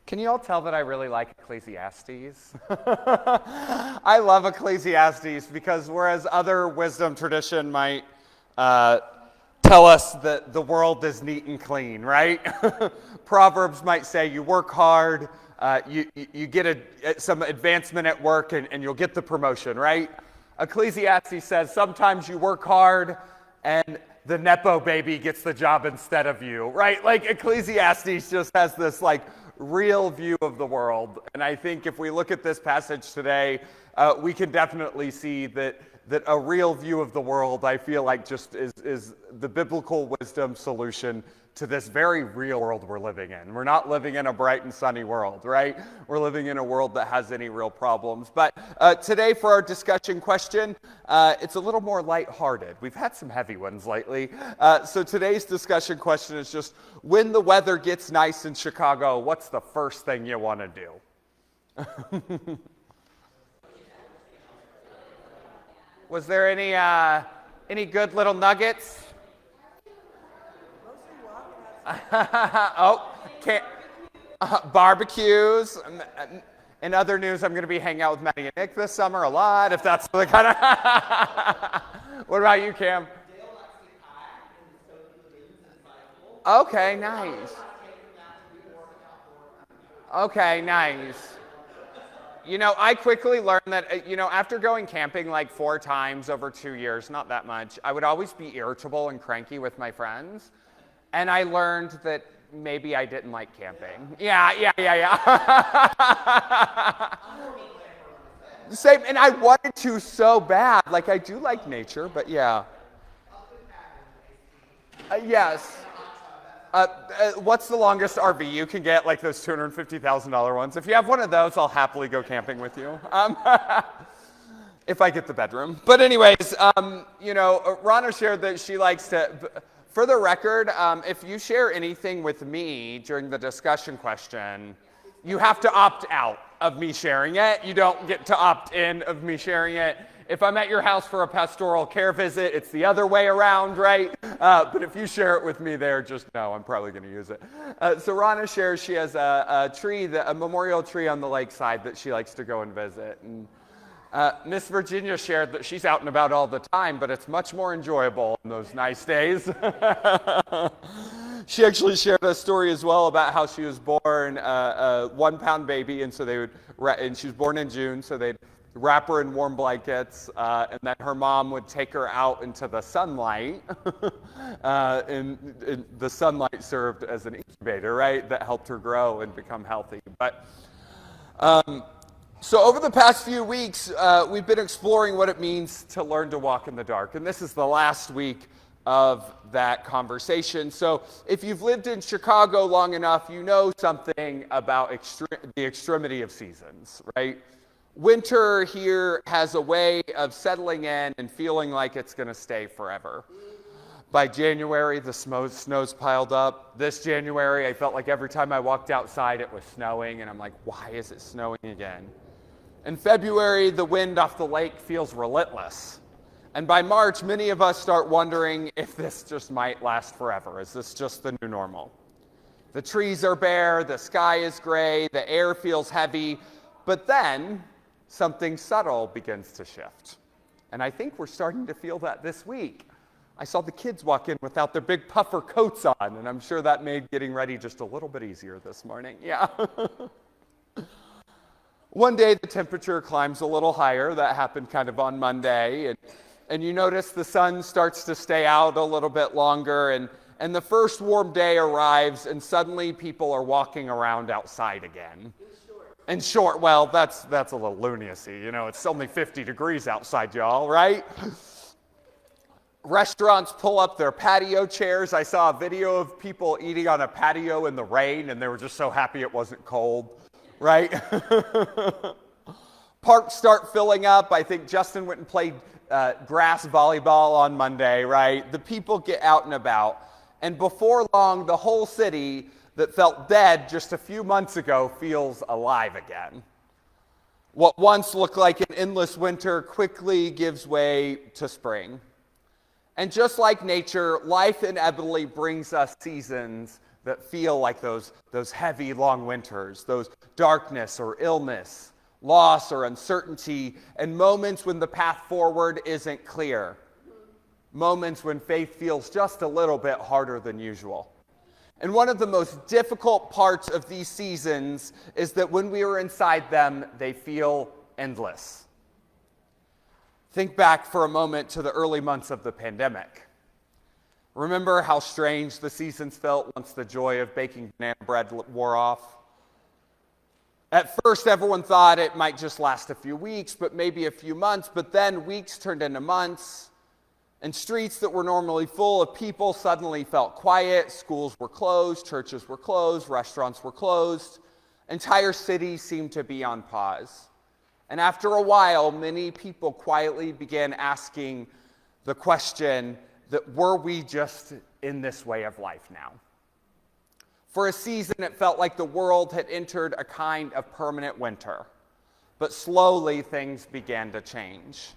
Can you all tell that I really like Ecclesiastes? I love Ecclesiastes because whereas other wisdom tradition might tell us that the world is neat and clean, right? Proverbs might say you work hard, you get some advancement at work and you'll get the promotion, right? Ecclesiastes says sometimes you work hard and the Nepo baby gets the job instead of you, right? Like Ecclesiastes just has this real view of the world. And I think if we look at this passage today, we can definitely see that a real view of the world, I feel like just is the biblical wisdom solution to this very real world we're living in. We're not living in a bright and sunny world, right? We're living in a world that has any real problems. But today for our discussion question, it's a little more lighthearted. We've had some heavy ones lately. So today's discussion question is just, when the weather gets nice in Chicago, what's the first thing you want to do? Was there any good little nuggets? Barbecues. In other news, I'm going to be hanging out with Maddie and Nick this summer a lot, if that's the kind of... What about you, Cam? Okay, nice. Okay, nice. You know, I quickly learned that, after going camping 4 times over 2 years, not that much, I would always be irritable and cranky with my friends. And I learned that maybe I didn't like camping. Yeah. Same, and I wanted to so bad. I do like nature, but yeah. Yes. What's the longest RV you can get? Those $250,000 ones. If you have one of those, I'll happily go camping with you. If I get the bedroom. But anyways, Rana shared that she likes to... For the record, if you share anything with me during the discussion question, you have to opt out of me sharing it. You don't get to opt in of me sharing it. If I'm at your house for a pastoral care visit, it's the other way around, right? But if you share it with me there, just know I'm probably going to use it. So Rana shares she has a memorial tree on the lakeside that she likes to go and visit. And Miss Virginia shared that she's out and about all the time, but it's much more enjoyable on those nice days. She actually shared a story as well about how she was born a 1-pound baby, and and she was born in June, so they'd wrap her in warm blankets, and then her mom would take her out into the sunlight, and the sunlight served as an incubator, right, that helped her grow and become healthy. But so over the past few weeks, we've been exploring what it means to learn to walk in the dark. And this is the last week of that conversation. So if you've lived in Chicago long enough, you know something about the extremity of seasons, right? Winter here has a way of settling in and feeling like it's going to stay forever. By January, the snow's piled up. This January, I felt like every time I walked outside, it was snowing. And I'm like, why is it snowing again? In February, the wind off the lake feels relentless. And by March, many of us start wondering if this just might last forever. Is this just the new normal? The trees are bare, the sky is gray, the air feels heavy, but then something subtle begins to shift. And I think we're starting to feel that this week. I saw the kids walk in without their big puffer coats on, and I'm sure that made getting ready just a little bit easier this morning. Yeah. One day the temperature climbs a little higher. That happened kind of on Monday. And you notice the sun starts to stay out a little bit longer. And the first warm day arrives, and suddenly people are walking around outside again. In short, well, that's a little lunacy. It's only 50 degrees outside, y'all, right? Restaurants pull up their patio chairs. I saw a video of people eating on a patio in the rain, and they were just so happy it wasn't cold. Right? Parks start filling up. I think Justin went and played grass volleyball on Monday, right? The people get out and about. And before long, the whole city that felt dead just a few months ago feels alive again. What once looked like an endless winter quickly gives way to spring. And just like nature, life inevitably brings us seasons that feel like those heavy, long winters, those darkness or illness, loss or uncertainty, and moments when the path forward isn't clear. Moments when faith feels just a little bit harder than usual. And one of the most difficult parts of these seasons is that when we are inside them, they feel endless. Think back for a moment to the early months of the pandemic. Remember how strange the seasons felt once the joy of baking banana bread wore off? At first, everyone thought it might just last a few weeks, but maybe a few months, but then weeks turned into months, and streets that were normally full of people suddenly felt quiet. Schools were closed, churches were closed, restaurants were closed. Entire cities seemed to be on pause. And after a while, many people quietly began asking the question that were we just in this way of life now? For a season, it felt like the world had entered a kind of permanent winter. But slowly, things began to change.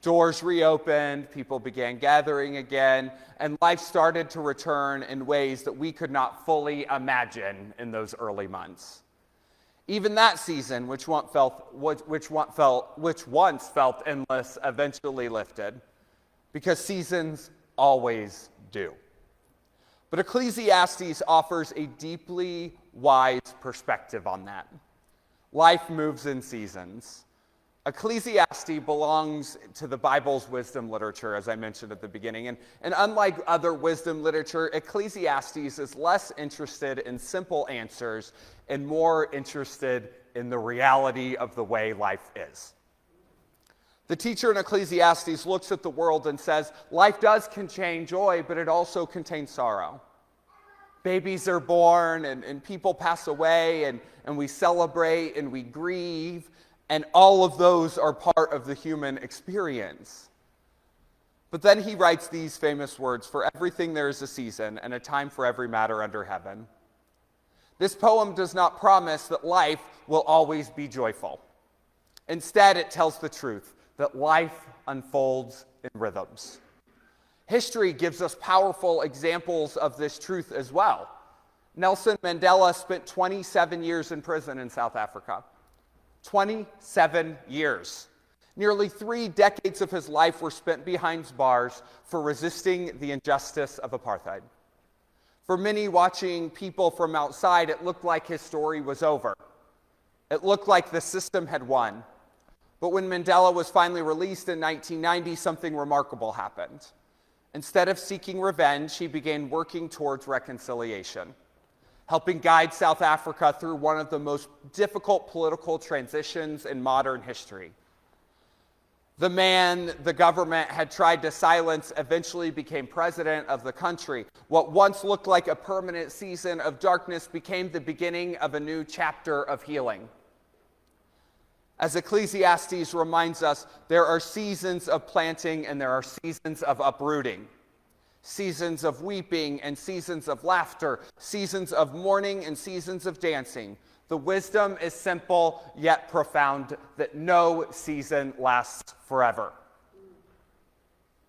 Doors reopened, people began gathering again, and life started to return in ways that we could not fully imagine in those early months. Even that season, which once felt endless, eventually lifted, because seasons always do. But Ecclesiastes offers a deeply wise perspective on that. Life moves in seasons. Ecclesiastes belongs to the Bible's wisdom literature, as I mentioned at the beginning. And unlike other wisdom literature, Ecclesiastes is less interested in simple answers and more interested in the reality of the way life is. The teacher in Ecclesiastes looks at the world and says, life does contain joy, but it also contains sorrow. Babies are born and people pass away and we celebrate and we grieve. And all of those are part of the human experience. But then he writes these famous words, "For everything there is a season, and a time for every matter under heaven." This poem does not promise that life will always be joyful. Instead, it tells the truth, that life unfolds in rhythms. History gives us powerful examples of this truth as well. Nelson Mandela spent 27 years in prison in South Africa. 27 years. Nearly 3 decades of his life were spent behind bars for resisting the injustice of apartheid. For many watching people from outside, it looked like his story was over. It looked like the system had won. But when Mandela was finally released in 1990, something remarkable happened. Instead of seeking revenge, he began working towards reconciliation, helping guide South Africa through one of the most difficult political transitions in modern history. The man the government had tried to silence eventually became president of the country. What once looked like a permanent season of darkness became the beginning of a new chapter of healing. As Ecclesiastes reminds us, there are seasons of planting and there are seasons of uprooting. Seasons of weeping and seasons of laughter, seasons of mourning and seasons of dancing. The wisdom is simple yet profound, that no season lasts forever.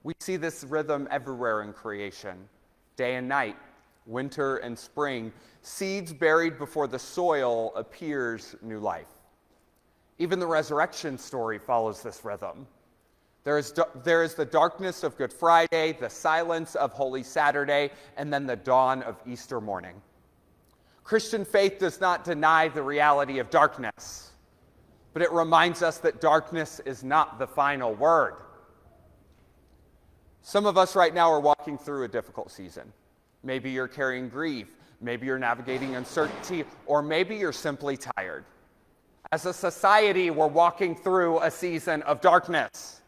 We see this rhythm everywhere in creation. Day and night, winter and spring, seeds buried before the soil appears new life. Even the resurrection story follows this rhythm. There is the darkness of Good Friday, the silence of Holy Saturday, and then the dawn of Easter morning. Christian faith does not deny the reality of darkness, but it reminds us that darkness is not the final word. Some of us right now are walking through a difficult season. Maybe you're carrying grief, maybe you're navigating uncertainty, or maybe you're simply tired. As a society, we're walking through a season of darkness.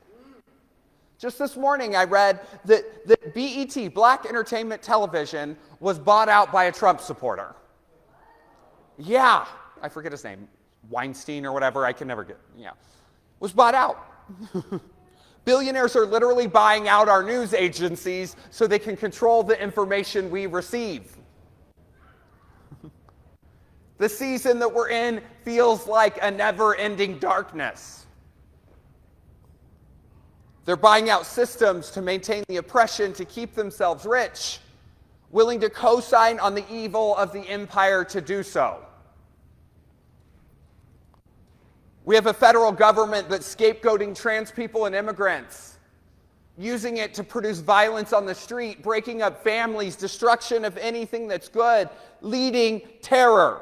Just this morning, I read that BET, Black Entertainment Television, was bought out by a Trump supporter. Yeah, I forget his name, Weinstein or whatever, I can never get, was bought out. Billionaires are literally buying out our news agencies so they can control the information we receive. The season that we're in feels like a never-ending darkness. They're buying out systems to maintain the oppression, to keep themselves rich. willing to co-sign on the evil of the empire to do so. We have a federal government that's scapegoating trans people and immigrants, using it to produce violence on the street, breaking up families, destruction of anything that's good, leading terror.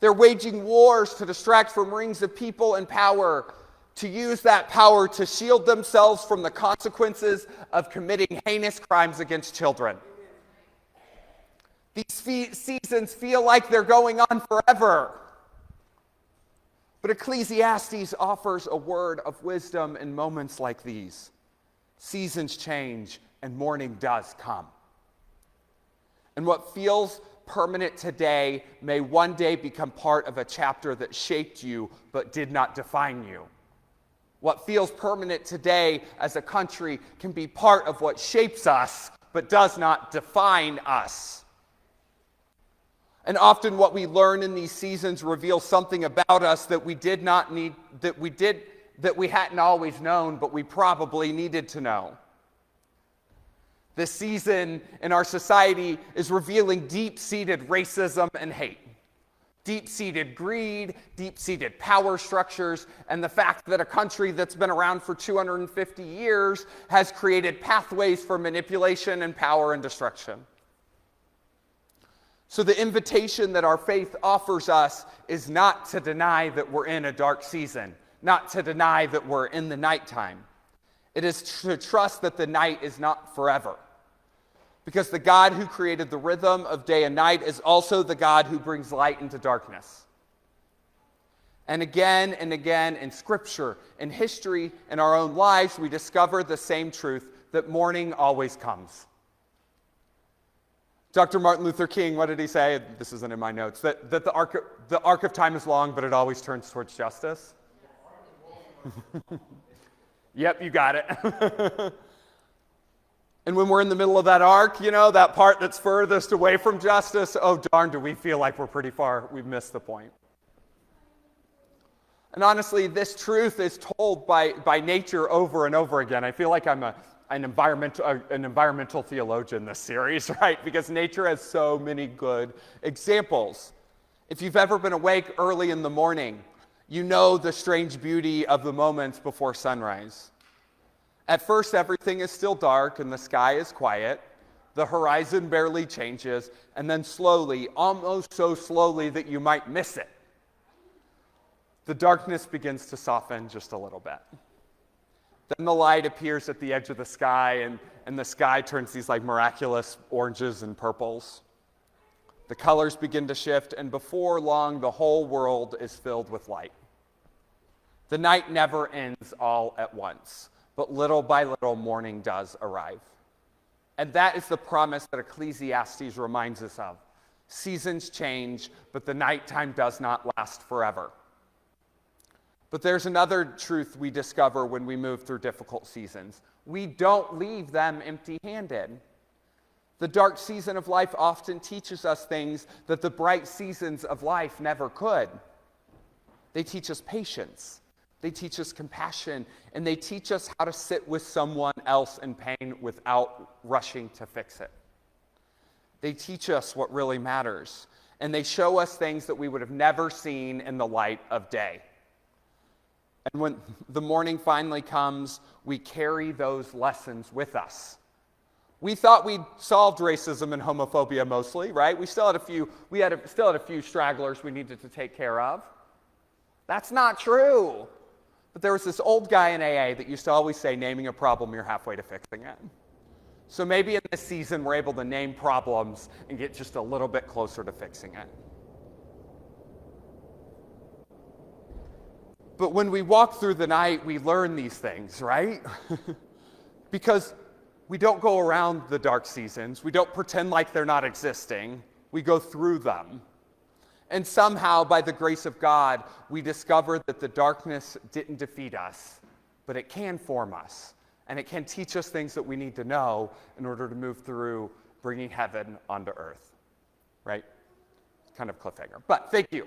They're waging wars to distract from rings of people in power, to use that power to shield themselves from the consequences of committing heinous crimes against children. These seasons feel like they're going on forever. But Ecclesiastes offers a word of wisdom in moments like these. Seasons change and morning does come. And what feels permanent today may one day become part of a chapter that shaped you but did not define you. What feels permanent today as a country can be part of what shapes us but does not define us. And often what we learn in these seasons reveals something about us that we did not need, that we hadn't always known, but we probably needed to know. This season in our society is revealing deep-seated racism and hate, deep-seated greed, deep-seated power structures, and the fact that a country that's been around for 250 years has created pathways for manipulation and power and destruction. So the invitation that our faith offers us is not to deny that we're in a dark season, not to deny that we're in the nighttime. It is to trust that the night is not forever. Because the God who created the rhythm of day and night is also the God who brings light into darkness. And again in Scripture, in history, in our own lives, we discover the same truth, that morning always comes. Dr. Martin Luther King, what did he say? This isn't in my notes. That the arc of time is long, but it always turns towards justice. Yep, you got it. And when we're in the middle of that arc, you know, that part that's furthest away from justice, oh darn, do we feel like we're pretty far, we've missed the point. And honestly, this truth is told by nature over and over again. I feel like I'm an environmental theologian this series, right? Because nature has so many good examples. If you've ever been awake early in the morning, you know the strange beauty of the moments before sunrise. At first, everything is still dark and the sky is quiet. The horizon barely changes, and then slowly, almost so slowly that you might miss it, the darkness begins to soften just a little bit. Then the light appears at the edge of the sky, and the sky turns these like miraculous oranges and purples. The colors begin to shift, and before long, the whole world is filled with light. The night never ends all at once, but little by little, morning does arrive. And that is the promise that Ecclesiastes reminds us of. Seasons change, but the nighttime does not last forever. But there's another truth we discover when we move through difficult seasons. We don't leave them empty-handed. The dark season of life often teaches us things that the bright seasons of life never could. They teach us patience. They teach us compassion. And they teach us how to sit with someone else in pain without rushing to fix it. They teach us what really matters. And they show us things that we would have never seen in the light of day. And when the morning finally comes, we carry those lessons with us. We thought we'd solved racism and homophobia mostly, right? We still had a few stragglers we needed to take care of. That's not true. But there was this old guy in AA that used to always say, naming a problem, you're halfway to fixing it. So maybe in this season, we're able to name problems and get just a little bit closer to fixing it. But when we walk through the night, we learn these things, right? Because we don't go around the dark seasons. We don't pretend like they're not existing. We go through them. And somehow, by the grace of God, we discover that the darkness didn't defeat us, but it can form us. And it can teach us things that we need to know in order to move through bringing heaven onto earth, right? Kind of cliffhanger, but thank you.